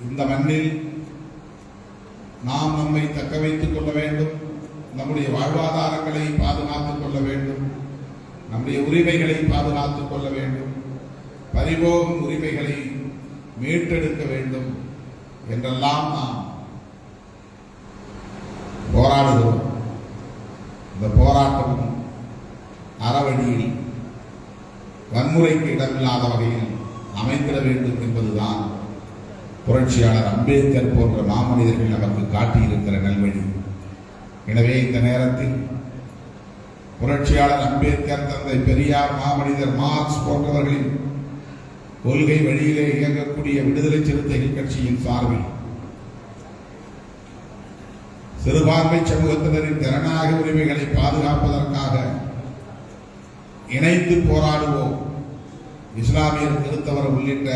இந்த மண்ணில் நாம் நம்மை தக்க வைத்துக் கொள்ள வேண்டும், நம்முடைய வாழ்வாதாரங்களை பாதுகாத்துக் கொள்ள வேண்டும், நம்முடைய உரிமைகளை பாதுகாத்துக் கொள்ள வேண்டும், பறிபோகும் உரிமைகளை மீட்டெடுக்க வேண்டும் என்றெல்லாம் நாம் போராடுகிறோம். இந்த போராட்டம் அறவழியில் வன்முறைக்கு இடமில்லாத வகையில் அமைந்திட வேண்டும் என்பதுதான் புரட்சியாளர் அம்பேத்கர் போன்ற மாமனிதர்கள் நமக்கு காட்டியிருக்கிற நல்வழி. எனவே இந்த நேரத்தில் புரட்சியாளர் அம்பேத்கர், தந்தை பெரியார், மாமனிதர் மார்க்ஸ் போன்றவர்களின் கொள்கை வழியிலே இயங்கக்கூடிய விடுதலை சிறுத்தைகள் கட்சியின் சார்பில் சிறுபான்மை சமூகத்தினரின் ஜனநாயக உரிமைகளை பாதுகாப்பதற்காக இணைந்து போராடுவோம். இஸ்லாமியர், கிறிஸ்தவர் உள்ளிட்ட